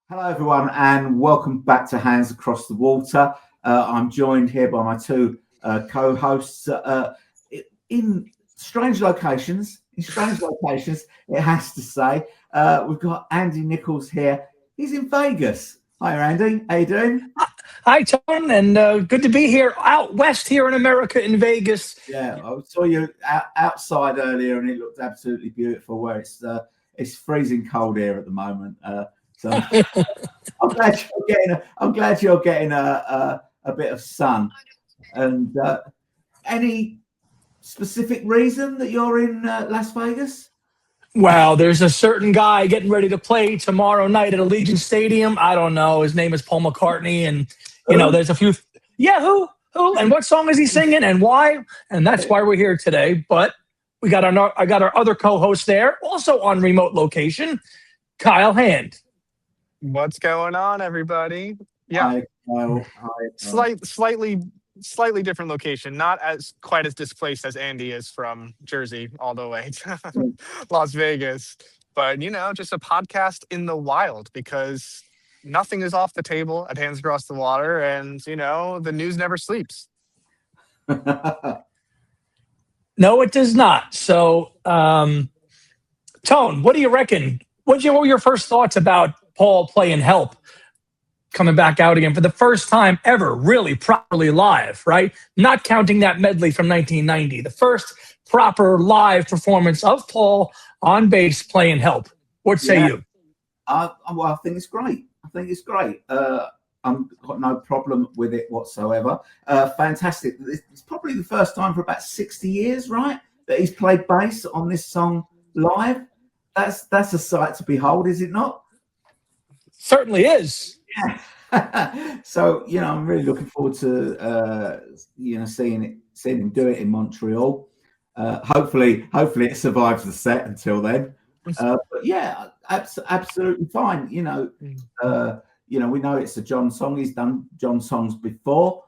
Hello, everyone, and welcome back to Hands Across the Water. I'm joined here by my two co-hosts in strange locations. It has to say. We've got Andy Nichols here. He's in Vegas. Hi, Andy. How you doing? Hi, Tom, and good to be here out west here in America in Vegas. Yeah, I saw you outside earlier, and it looked absolutely beautiful. Where it's freezing cold here at the moment. So I'm glad you're getting a bit of sun. And any specific reason that you're in Las Vegas? Wow, there's a certain guy getting ready to play tomorrow night at Allegiant Stadium. I don't know. His name is Paul McCartney, and there's a few. Yeah, who, and what song is he singing, and why? And that's why we're here today. But I got our other co-host there, also on remote location, Kyle Hand. What's going on, everybody? Yeah, Slightly different location, not as quite as displaced as Andy is from Jersey all the way to Las Vegas, but just a podcast in the wild because nothing is off the table at Hands Across the Water, and the news never sleeps. No, it does not. So, Tone, what do you reckon? What were your first thoughts about Paul playing Help coming back out again for the first time ever, really properly live, right? Not counting that medley from 1990. The first proper live performance of Paul on bass playing Help. What say you? Well, I think it's great. I've got no problem with it whatsoever. Fantastic. It's probably the first time for about 60 years, right, that he's played bass on this song live. That's a sight to behold, is it not? Certainly is. Yeah. So I'm really looking forward to seeing him do it in Montreal. Hopefully it survives the set until then. But yeah, absolutely fine. We know it's a John song. He's done John songs before,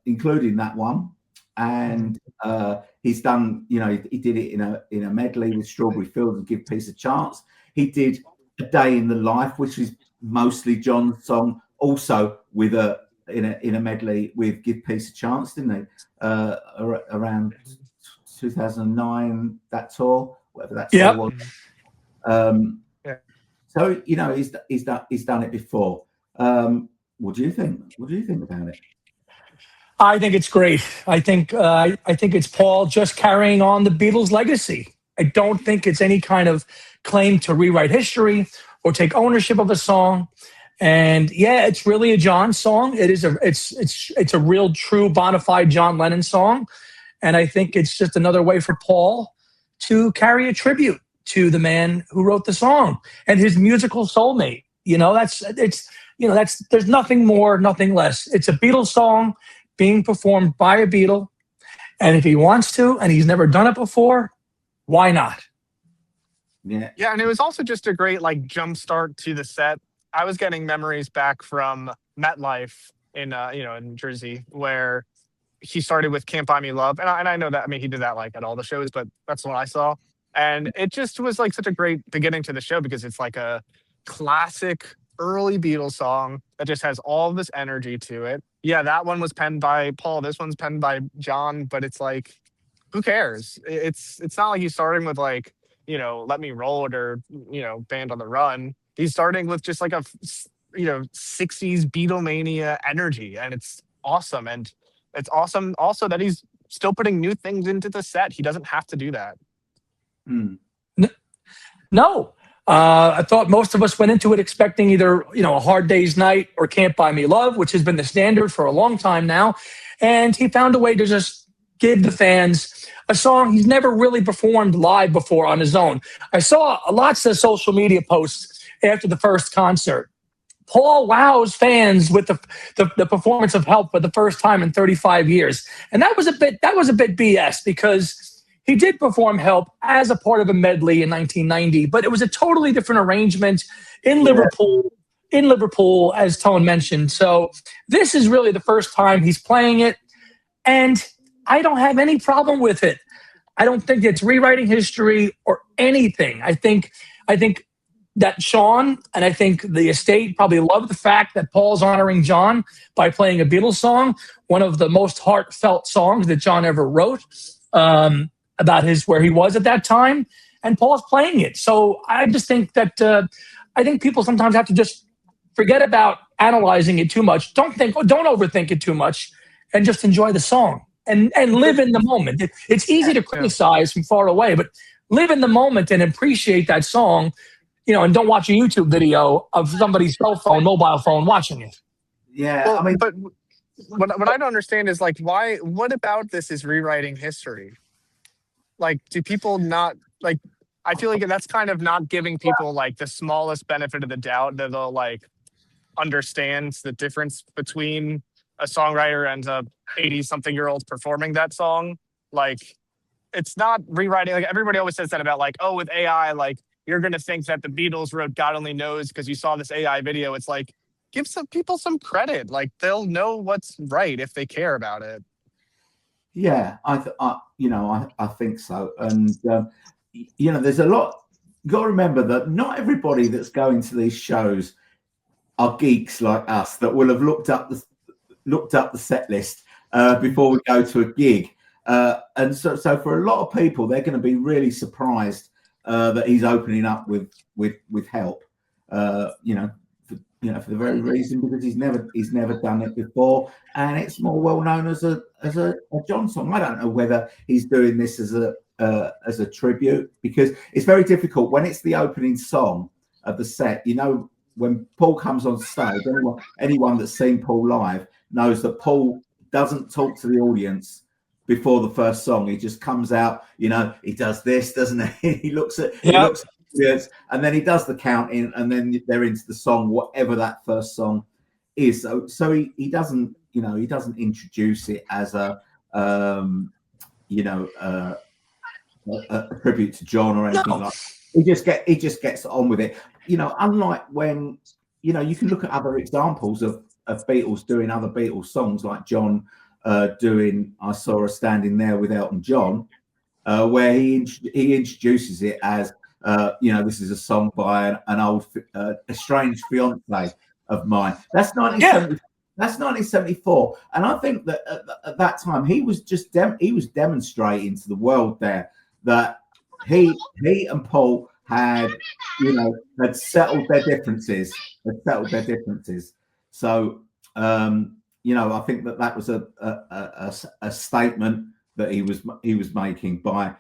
including that one, and he's done. He did it in a medley with Strawberry Fields and Give Peace a Chance. He did A Day in the Life, which is mostly John's song, also with in a medley with Give Peace a Chance, didn't he? Around 2009, that tour, whatever that tour was. So he's done it before. What do you think? What do you think about it? I think it's great. I think it's Paul just carrying on the Beatles' legacy. I don't think it's any kind of claim to rewrite history or take ownership of a song. And yeah, it's really a John song. It's a real true bona fide John Lennon song. And I think it's just another way for Paul to carry a tribute to the man who wrote the song and his musical soulmate. There's nothing more, nothing less. It's a Beatles song being performed by a Beatle. And if he wants to, and he's never done it before, why not? Yeah, and it was also just a great jump start to the set. I was getting memories back from MetLife in Jersey, where he started with "Can't Buy Me Love," and I know that. I mean, he did that at all the shows, but that's what I saw, and it just was such a great beginning to the show because it's a classic early Beatles song that just has all this energy to it. Yeah, that one was penned by Paul. This one's penned by John, but it's who cares? It's not like he's starting with Let Me Roll It or Band on the Run. He's starting with just a 60s Beatlemania energy, and it's awesome. And it's awesome also that he's still putting new things into the set. He doesn't have to do that. No. I thought most of us went into it expecting either, A Hard Day's Night or Can't Buy Me Love, which has been the standard for a long time now. And he found a way to just give the fans a song he's never really performed live before on his own. I saw lots of social media posts after the first concert. Paul wows fans with the performance of Help for the first time in 35 years. And that was a bit BS because he did perform Help as a part of a medley in 1990, but it was a totally different arrangement in Liverpool, as Tone mentioned. So this is really the first time he's playing it, and I don't have any problem with it. I don't think it's rewriting history or anything. I think that Sean and I think the estate probably love the fact that Paul's honoring John by playing a Beatles song, one of the most heartfelt songs that John ever wrote, about where he was at that time, and Paul's playing it. So I just think that I think people sometimes have to just forget about analyzing it too much. Don't overthink it too much, and just enjoy the song and live in the moment. It's easy to criticize from far away, but live in the moment and appreciate that song. And don't watch a YouTube video of somebody's mobile phone watching it. Yeah, well, I mean, but what I don't understand is like, why? What about this is rewriting history? Like, do people not like? I feel like that's kind of not giving people like the smallest benefit of the doubt that they'll like understand the difference between a songwriter and a 80-something-year-old performing that song. Like, it's not rewriting. Like everybody always says that about like, oh, with AI, like you're gonna think that the Beatles wrote "God Only Knows" because you saw this AI video. It's like, give some people some credit. Like they'll know what's right if they care about it. Yeah, I think so. And there's a lot. You got to remember that not everybody that's going to these shows are geeks like us that will have looked up the set list before we go to a gig. And so for a lot of people, they're going to be really surprised that he's opening up with help. For the very reason because he's never done it before, and it's more well known as a John song. I don't know whether he's doing this as a tribute, because it's very difficult when it's the opening song of the set. When Paul comes on stage, anyone that's seen Paul live knows that Paul doesn't talk to the audience before the first song. He just comes out, he does this, doesn't he? He looks at yes, and then he does the counting, and then they're into the song, whatever that first song is. So he doesn't, he doesn't introduce it as a tribute to John or anything like that. He just gets on with it. Unlike when you can look at other examples of Beatles doing other Beatles songs, like John doing "I Saw Her Standing There" with Elton John, where he introduces it as this is a song by an old estranged fiance of mine. That's 1970. That's 1974, and I think that at that time he was demonstrating to the world there that he and Paul had settled their differences. So I think that was a statement that he was making by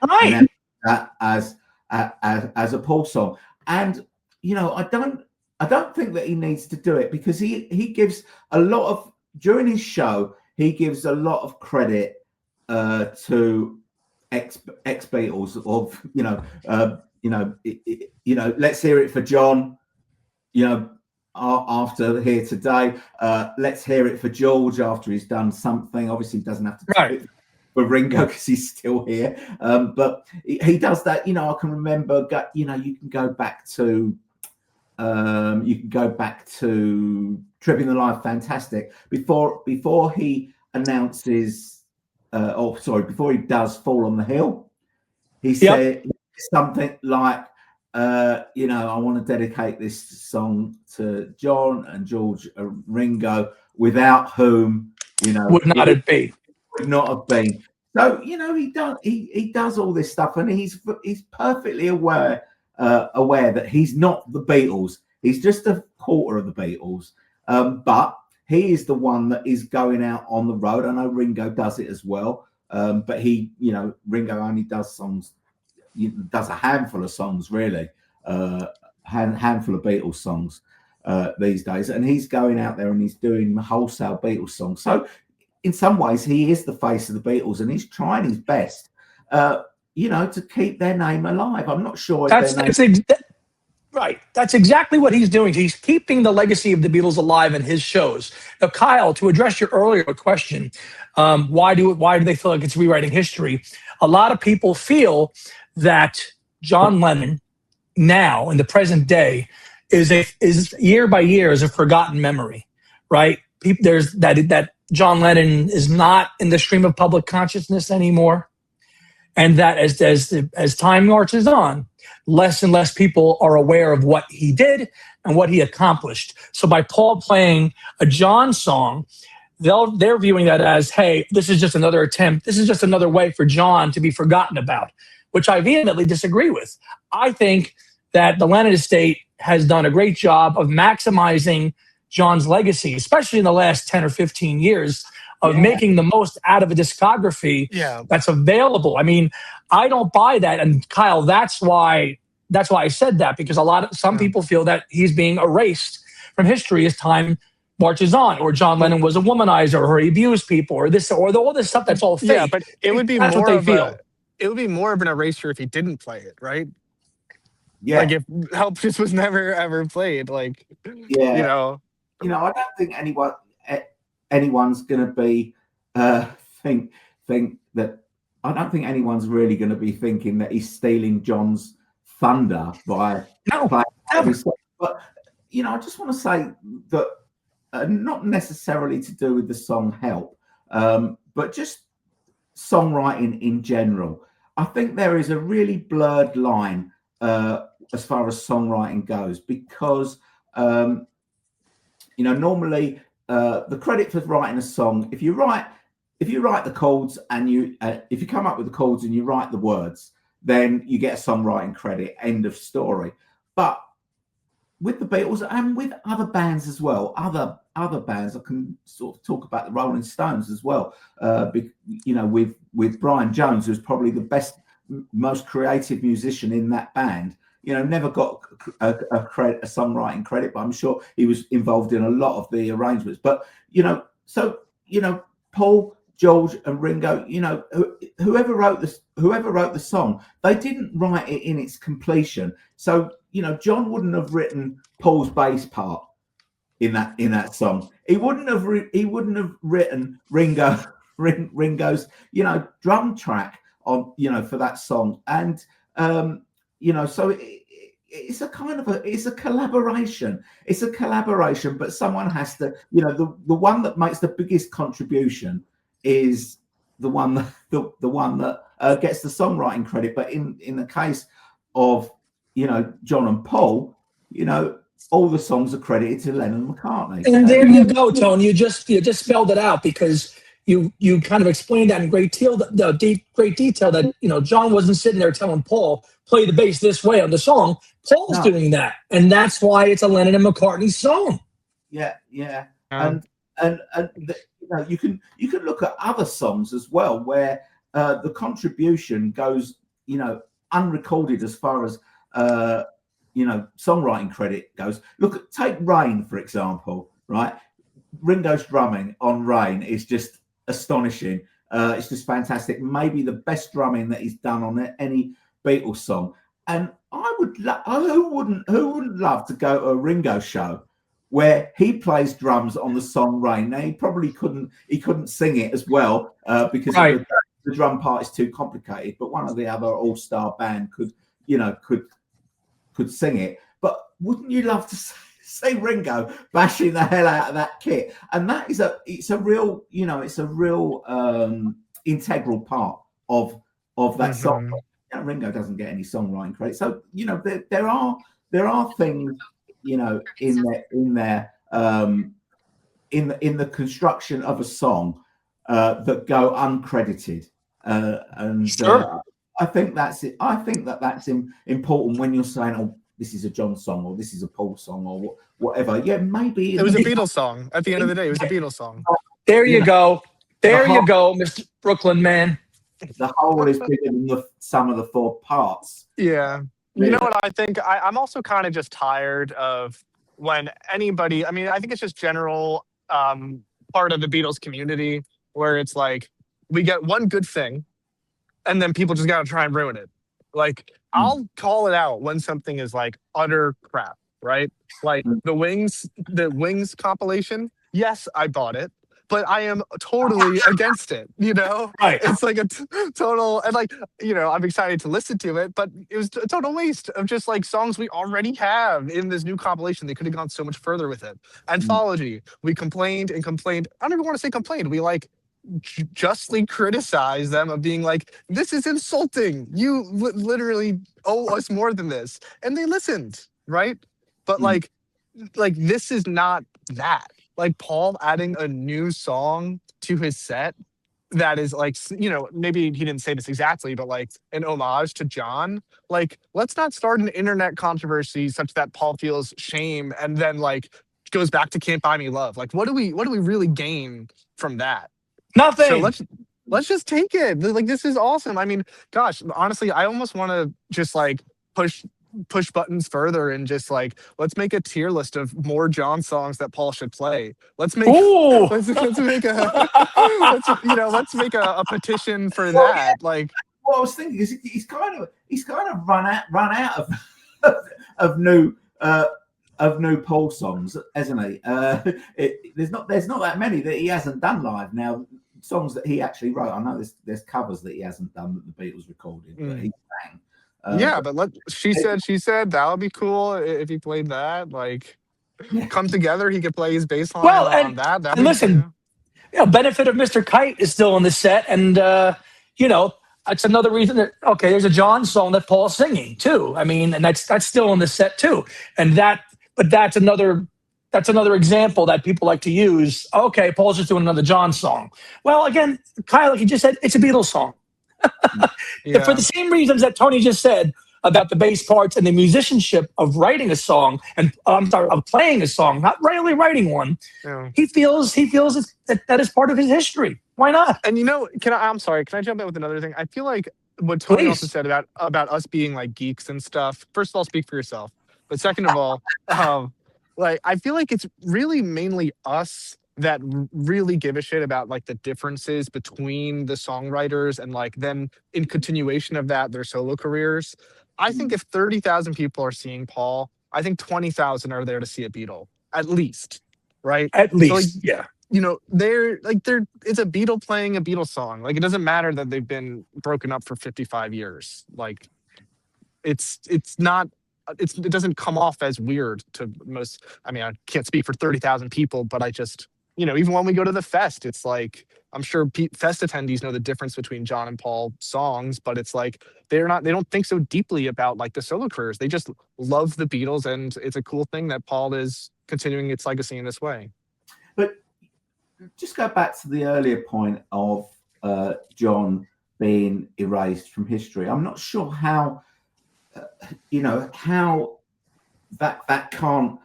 that as a Paul song. And I don't think that he needs to do it, because he gives a lot of, during his show, he gives a lot of credit to ex Beatles of let's hear it for John, after Here Today, let's hear it for George after he's done something. Obviously he doesn't have to do it for Ringo because he's still here, but he does that. I can remember you can go back to Tripping the Live Fantastic before he announces before he does Fall on the Hill. He said something like I want to dedicate this song to John and George and Ringo, without whom would not have been. So he does all this stuff, and he's perfectly aware that he's not the Beatles. He's just a quarter of the Beatles, but he is the one that is going out on the road. I know Ringo does it as well, but Ringo only does songs, does a handful of songs really, handful of Beatles songs these days, and he's going out there and he's doing wholesale Beatles songs. So in some ways he is the face of the Beatles, and he's trying his best to keep their name alive. I'm not sure right. That's exactly what he's doing. He's keeping the legacy of the Beatles alive in his shows. Now, Kyle, to address your earlier question, why do they feel like it's rewriting history? A lot of people feel that John Lennon now in the present day is year by year is a forgotten memory, right? There's that John Lennon is not in the stream of public consciousness anymore, and that as time marches on, less and less people are aware of what he did and what he accomplished. So by Paul playing a John song, they're viewing that as, hey, this is just another attempt. This is just another way for John to be forgotten about, which I vehemently disagree with. I think that the Lennon estate has done a great job of maximizing John's legacy, especially in the last 10 or 15 years, of making the most out of a discography that's available. I mean, I don't buy that. And Kyle, that's why I said that, because some people feel that he's being erased from history as time marches on, or John Lennon was a womanizer, or he abused people, or this, or all this stuff that's all fake. Yeah, but it would be more of an erasure if he didn't play it, right? Yeah. Like if Help just was never ever played, like I don't think anyone's going to be think that. I don't think anyone's really going to be thinking that he's stealing John's thunder by playing. But I just want to say that not necessarily to do with the song Help, but just songwriting in general. I think there is a really blurred line as far as songwriting goes, because normally the credit for writing a song, if you write the chords and if you come up with the chords and you write the words, then you get a songwriting credit, end of story. But with the Beatles and with other bands as well, other bands, I can sort of talk about the Rolling Stones as well, with Brian Jones, who's probably the best, most creative musician in that band. Never got a songwriting credit, but I'm sure he was involved in a lot of the arrangements. But Paul, George, and Ringo, whoever wrote the song, they didn't write it in its completion. So John wouldn't have written Paul's bass part in that song. He wouldn't have written Ringo's drum track on for that song. And so it's a collaboration. It's a collaboration, but someone has to, the one that makes the biggest contribution is the one that gets the songwriting credit. But in the case of John and Paul, all the songs are credited to Lennon-McCartney. And there you go, Tone. You just spelled it out, because you kind of explained that in great detail that John wasn't sitting there telling Paul, play the bass this way on the song. Paul's doing that, and that's why it's a Lennon and McCartney song. You can look at other songs as well where the contribution goes unrecorded as far as songwriting credit goes. Take Rain, for example, right? Ringo's drumming on Rain is just astonishing. It's just fantastic. Maybe the best drumming that he's done on any Beatles song. And who wouldn't love to go to a Ringo show where he plays drums on the song Rain? Now he couldn't sing it as well because the drum part is too complicated, but one of the other all-star band could sing it. But wouldn't you love to see Ringo bashing the hell out of that kit? And that is a real integral part of that song. Ringo doesn't get any songwriting credit. So there are things in the construction of a song that go uncredited, I think that's it. I think that's important when you're saying, "Oh, this is a John song," or "This is a Paul song," or whatever. Yeah, maybe it was a Beatles song. At the end of the day, it was a Beatles song. There you go. There you go, Mr. Brooklyn man. The whole is bigger than the sum of the four parts. Yeah. You know what I think? I'm also kind of just tired of when anybody, I think it's just general part of the Beatles community where it's like, we get one good thing and then people just got to try and ruin it. Like, I'll call it out when something is like utter crap, right? Like the Wings compilation. Yes, I bought it, but I am totally against it, Right. It's like a total, and like, I'm excited to listen to it, but it was a total waste of just like songs we already have in this new compilation. They could have gone so much further with it. Anthology, we complained and complained. I don't even want to say complained. We justly criticize them of being like, this is insulting. You literally owe us more than this. And they listened, right? But like this is not that. Like Paul adding a new song to his set that is like, maybe he didn't say this exactly, but like an homage to John. Like, let's not start an internet controversy such that Paul feels shame and then like goes back to Can't Buy Me Love. Like, what do we really gain from that? Nothing. So let's just take it. Like, this is awesome. I mean, gosh, honestly, I almost want to just like push buttons further and just like, let's make a tier list of more John songs that Paul should play. Let's make let's make a petition for that. Like, what I was thinking is he's kind of run out of new Paul songs, hasn't he? There's not that many that he hasn't done live now. Songs that he actually wrote. I know there's covers that he hasn't done that the Beatles recorded, but he sang. But she said that would be cool if he played that. Like, come together, he could play his bass line on that. And listen, benefit of Mr. Kite is still on the set, and that's another reason that there's a John song that Paul's singing too. I mean, and that's still on the set too, and that's another example that people like to use. Okay, Paul's just doing another John song. Well, again, Kyle, like you just said, it's a Beatles song. For the same reasons that Tony just said about the bass parts and the musicianship of writing a song and of playing a song, not really writing one. Yeah. He feels that is part of his history. Why not? And I'm sorry, can I jump in with another thing? I feel like what Tony also said about us being like geeks and stuff. First of all, speak for yourself. But second of all, like I feel like it's really mainly us that really give a shit about like the differences between the songwriters and like them in continuation of that, their solo careers. I think if 30,000 people are seeing Paul, I think 20,000 are there to see a Beatle, at least, right? At least, yeah. It's a Beatle playing a Beatles song. Like, it doesn't matter that they've been broken up for 55 years. Like, it doesn't come off as weird to most. I mean, I can't speak for 30,000 people, but I just, even when we go to the fest, it's like, I'm sure fest attendees know the difference between John and Paul songs, but it's like, they don't think so deeply about like the solo careers. They just love the Beatles, and it's a cool thing that Paul is continuing its legacy in this way. But just go back to the earlier point of John being erased from history. I'm not sure how, how that can't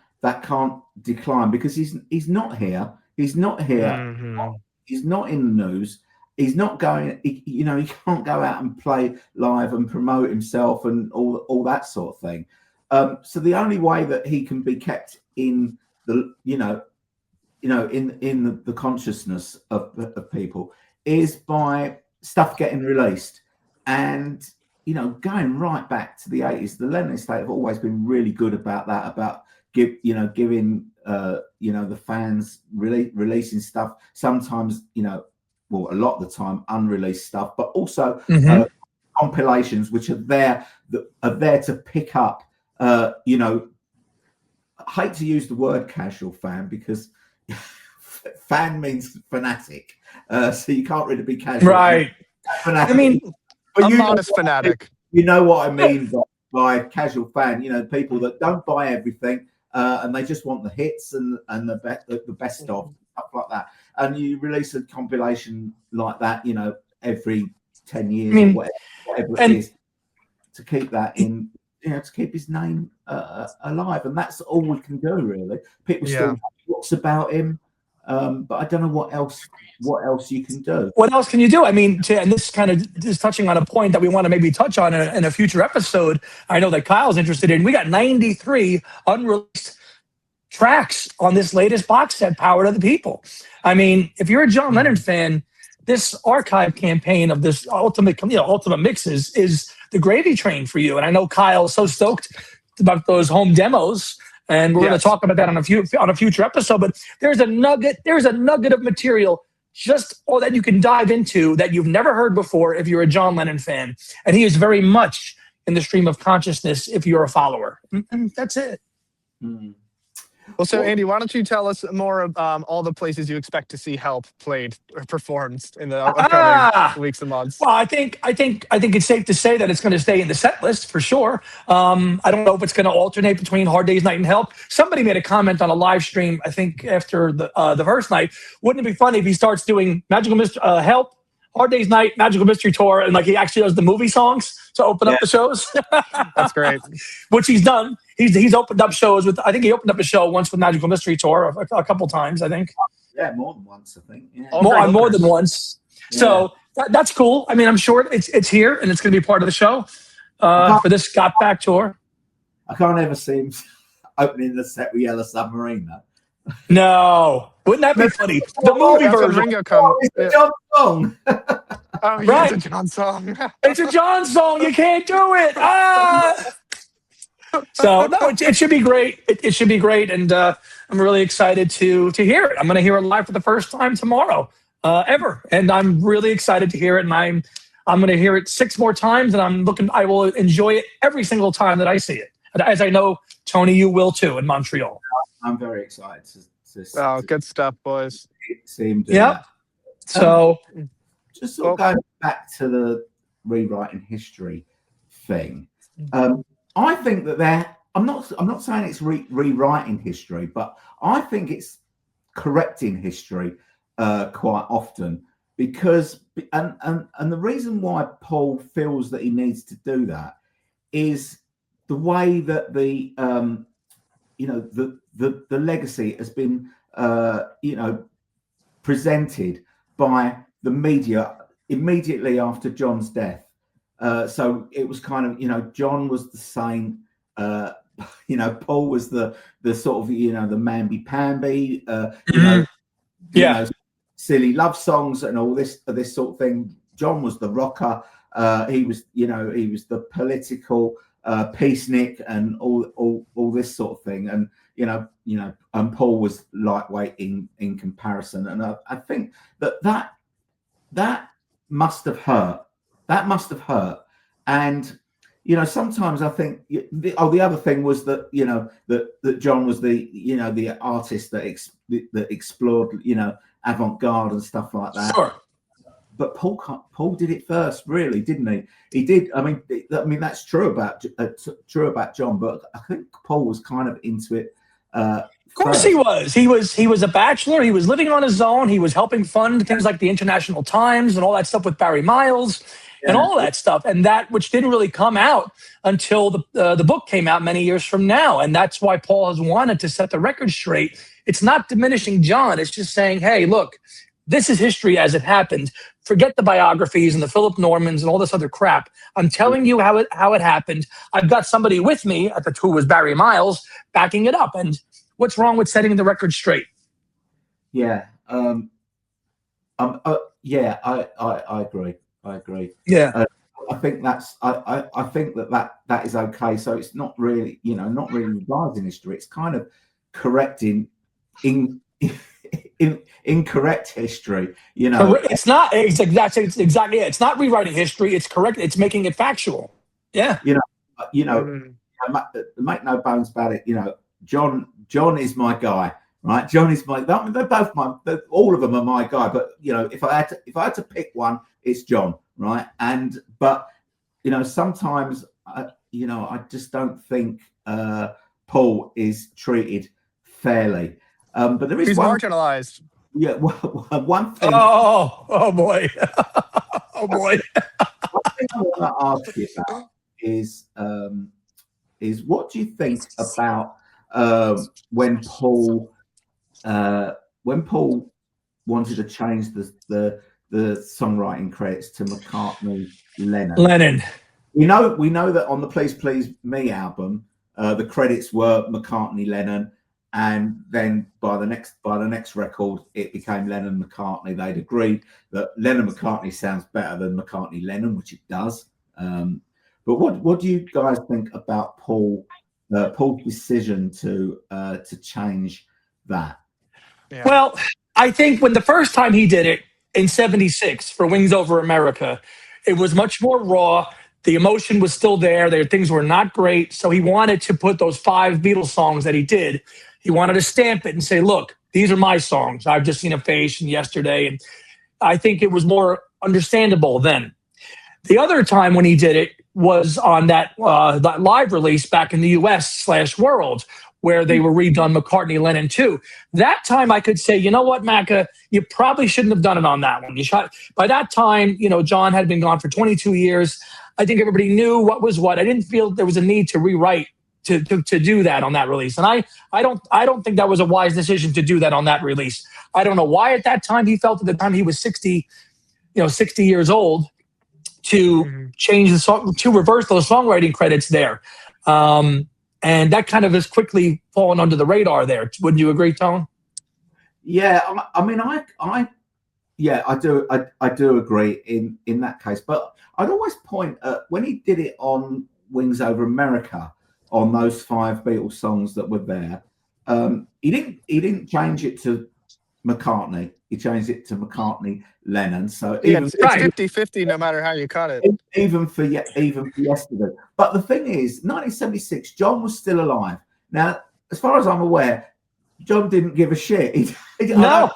decline, because he's not here. He's not here. Mm-hmm. He's not in the news. He's not going. He can't go out and play live and promote himself and all that sort of thing. So the only way that he can be kept in the in the consciousness of people is by stuff getting released. And going right back to the 80s, the Lennon estate have always been really good about that, about giving the fans releasing stuff, sometimes a lot of the time unreleased stuff, but also compilations which are there to pick up. I hate to use the word casual fan, because fan means fanatic, so you can't really be casual, right? Fanatic. I mean, I'm not a fanatic. You know what I mean by casual fan? People that don't buy everything, and they just want the hits and the best of stuff like that. And you release a compilation like that, every 10 years, or whatever it is, to keep that in, to keep his name alive. And that's all we can do, really. People still talk about him, but I don't know what else you can do. What else can you do? I mean, and this kind of is touching on a point that we want to maybe touch on in a future episode. I know that Kyle's interested in. We got 93 unreleased tracks on this latest box set, Power to the People. I mean, if you're a John Lennon fan, this archive campaign of this ultimate mixes is the gravy train for you. And I know Kyle's so stoked about those home demos, and we're going to talk about that on a future episode. But there's a nugget of material that you can dive into that you've never heard before if you're a John Lennon fan. And he is very much in the stream of consciousness if you're a follower. And that's it. Mm. Well, so Andy, why don't you tell us more of all the places you expect to see Help played or performed in the upcoming weeks and months? Well, I think it's safe to say that it's going to stay in the set list for sure. I don't know if it's going to alternate between Hard Day's Night and Help. Somebody made a comment on a live stream, I think after the first night. Wouldn't it be funny if he starts doing Help, Hard Day's Night, Magical Mystery Tour, and like he actually does the movie songs to open up the shows? That's great. Which he's done. He's opened up shows with. I think he opened up a show once with Magical Mystery Tour a couple times. I think. Yeah, more than once. I think. Yeah. More than once. Yeah. So that's cool. I mean, I'm sure it's here and it's going to be part of the show for this Got Back tour. I can't ever see him opening the set with Yellow Submarine though. No, wouldn't that be funny? The movie version. It's a John song. Oh, yeah, right. It's a John song. It's a John song. You can't do it. So no, it should be great. It should be great, and I'm really excited to hear it. I'm going to hear it live for the first time tomorrow, ever, and I'm really excited to hear it. And I'm going to hear it 6 more times, and I will enjoy it every single time that I see it, as I know Tony, you will too in Montreal. I'm very excited to good stuff, boys. See him do that. So, just sort of going back to the rewriting history thing. I think that I'm not saying it's rewriting history, but I think it's correcting history quite often because and the reason why Paul feels that he needs to do that is the way that the legacy has been presented by the media immediately after John's death. So it was kind of, John was the same, Paul was the sort of, the mamby-pamby, silly love songs and all this sort of thing. John was the rocker. He was the political peacenik and all this sort of thing. And, and Paul was lightweight in comparison. And I think that must have hurt. That must have hurt. And, sometimes I think the other thing was that, that John was the artist that explored, avant-garde and stuff like that. Sure. But Paul did it first, really, didn't he? He did. I mean, that's true about John, but I think Paul was kind of into it. Of course, he was. He was a bachelor. He was living on his own. He was helping fund things like the International Times and all that stuff with Barry Miles and all that stuff. And that, which didn't really come out until the book came out many years from now. And that's why Paul has wanted to set the record straight. It's not diminishing John. It's just saying, hey, look, this is history as it happened. Forget the biographies and the Philip Normans and all this other crap. I'm telling you how it happened. I've got somebody with me who was Barry Miles backing it up. And what's wrong with setting the record straight? Yeah. I agree. Yeah. I think that's. I think that is okay. So it's not really, not really revising history. It's kind of correcting incorrect history. It's not. It's exactly it. It's not rewriting history. It's correct. It's making it factual. Yeah. Make no bones about it. John is my guy. Right, John is my. They're both all of them are my guy. But if I had to pick one, it's John. Right, but sometimes I just don't think Paul is treated fairly. But there is he's marginalized. Yeah, one thing. Oh boy, oh boy. One thing I want to ask you about is what do you think about when Paul wanted to change the songwriting credits to McCartney Lennon. We know that on the Please Please Me album, the credits were McCartney Lennon, and then by the next record it became Lennon-McCartney. They'd agreed that Lennon-McCartney sounds better than McCartney Lennon, which it does. But what do you guys think about Paul's decision to change that? Yeah. Well, I think when the first time he did it in '76 for Wings Over America, it was much more raw. The emotion was still there. Things were not great. So he wanted to put those 5 Beatles songs that he did. He wanted to stamp it and say, look, these are my songs. I've just seen a face yesterday. And I think it was more understandable then. The other time when he did it was on that live release back in the US/World, where they were redone McCartney, Lennon too. That time I could say, you know what, Macca, you probably shouldn't have done it on that one. By that time, John had been gone for 22 years. I think everybody knew what was what. I didn't feel there was a need to rewrite to do that on that release. And I don't think that was a wise decision to do that on that release. I don't know why at that time he felt, at the time he was 60 years old, to change the song, to reverse those songwriting credits there. And that kind of has quickly fallen under the radar there. Wouldn't you agree, Tone? Yeah, I mean, I do agree in that case. But I'd always point at when he did it on Wings Over America, on those 5 Beatles songs that were there, he didn't change it to McCartney. He changed it to McCartney, Lennon. So it's 50-50 no matter how you cut it. Even for yesterday. But the thing is, 1976, John was still alive. Now, as far as I'm aware, John didn't give a shit. No.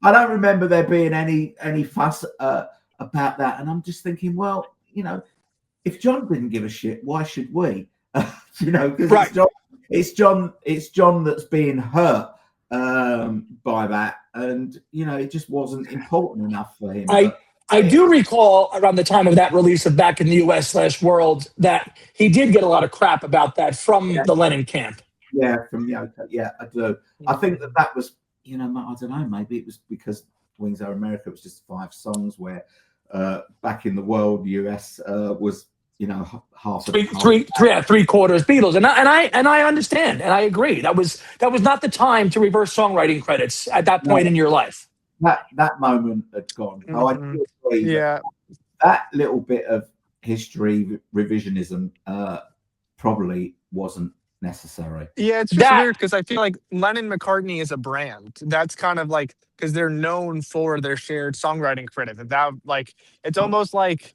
I don't remember there being any fuss about that. And I'm just thinking, well, if John didn't give a shit, why should we? Because right. it's John that's being hurt by that, and it just wasn't important enough for him. I do recall around the time of that release of Back in the US/World that he did get a lot of crap about that from the Lennon camp. Yeah, from Yoko. Yeah, I do. I think that was, I don't know, maybe it was because Wings Over America was just 5 songs, where Back in the World US was half three quarters Beatles, and I understand and I agree that was not the time to reverse songwriting credits at that point in your life. That moment had gone. I do agree. Yeah, that little bit of history revisionism probably wasn't necessary. Yeah, it's just weird because I feel like Lennon-McCartney is a brand. That's kind of like, because they're known for their shared songwriting credit. It's almost like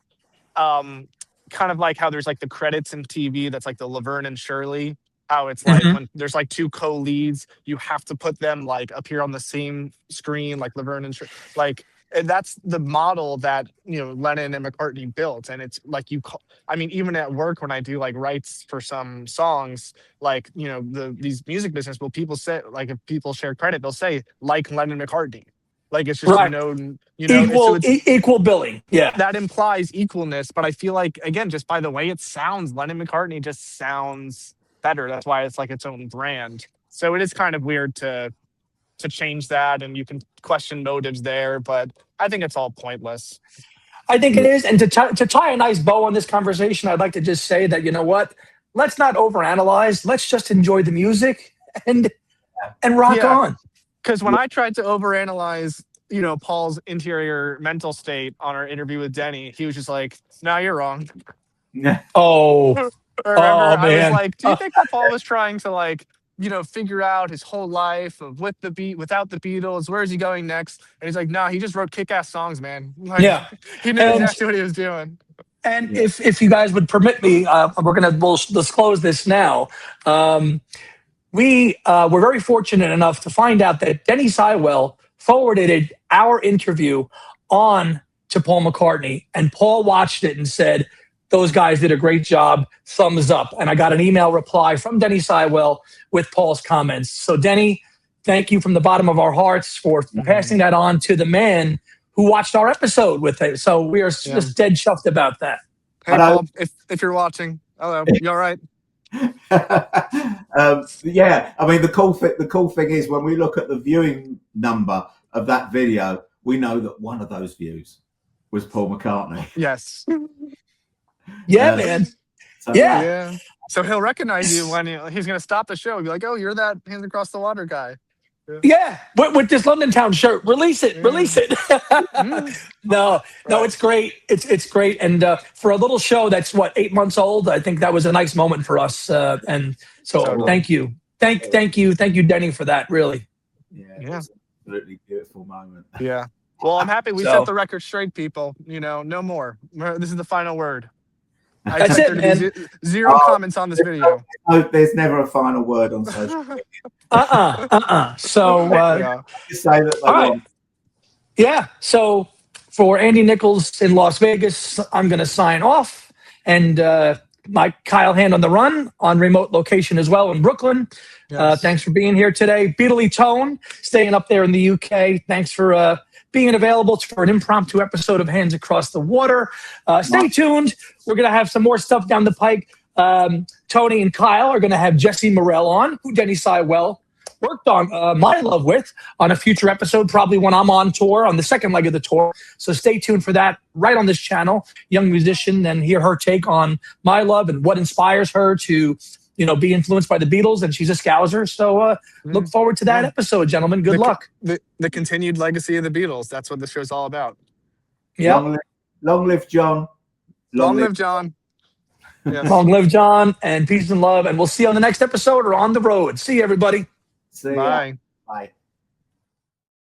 kind of like how there's like the credits in TV that's like the Laverne and Shirley, how it's like when there's like 2 co-leads, you have to put them like appear on the same screen, like Laverne and Shirley. And that's the model that Lennon and McCartney built. And it's like even at work when I do like rights for some songs, like these music business, well, people say, like, if people share credit, they'll say like Lennon-McCartney. Like, it's just known, equal billing. Yeah, that implies equalness. But I feel like, again, just by the way it sounds, Lennon-McCartney just sounds better. That's why it's like its own brand. So it is kind of weird to change that, and you can question motives there. But I think it's all pointless. I think it is. And to tie a nice bow on this conversation, I'd like to just say that, let's not overanalyze. Let's just enjoy the music and rock on. Because when I tried to overanalyze, Paul's interior mental state on our interview with Denny, he was just like, "No, you're wrong." Oh, Remember, I man. was like, "Do you think that Paul was trying to figure out his whole life of without the Beatles? Where is he going next?" And he's like, "No, he just wrote kick-ass sones, man." He knew exactly what he was doing. And if you guys would permit me, we'll disclose this now. We were very fortunate enough to find out that Denny Seiwell forwarded our interview on to Paul McCartney, and Paul watched it and said, "Those guys did a great job, thumbs up." And I got an email reply from Denny Seiwell with Paul's comments. So Denny, thank you from the bottom of our hearts for passing that on to the man who watched our episode with it. So we are just dead chuffed about that. Hey, Paul, if you're watching, hello, you all right? Yeah, I mean, the cool thing is, when we look at the viewing number of that video, we know that one of those views was Paul McCartney. Yes. Yeah, man. So, yeah. So he'll recognize you when he's going to stop the show. He'll be like, "Oh, you're that Hands Across the Water guy." Yeah, with this London Town shirt. Release it. No, it's great. It's great. And for a little show that's 8 months old, I think that was a nice moment for us. And so thank you. Thank you, Denny, for that, really. Yeah. It was an absolutely beautiful moment. Yeah. Well, I'm happy we set the record straight, people. No more. This is the final word. I That's expect it, there to be zero comments on this video. There's never a final word on social media. So Just say that they all right. want. Yeah. So for Andy Nichols in Las Vegas, I'm going to sign off. And my Kyle Hand on the Run on remote location as well in Brooklyn. Yes. Thanks for being here today. Beatley Tone, staying up there in the UK. Thanks for being available for an impromptu episode of Hands Across the Water. Stay tuned. We're going to have some more stuff down the pike. Tony and Kyle are going to have Jesse Morell on, who Denny Sywell worked on My Love with on a future episode, probably when I'm on tour on the second leg of the tour. So stay tuned for that right on this channel. Young musician, and hear her take on My Love and what inspires her to, be influenced by the Beatles. And she's a Scouser. So look forward to that episode, gentlemen. Good luck. The continued legacy of the Beatles. That's what this show's all about. Yeah. Long live John. Long live John. Yes. Long live John, and peace and love. And we'll see you on the next episode or on the road. See you, everybody. See ya. Bye. Bye.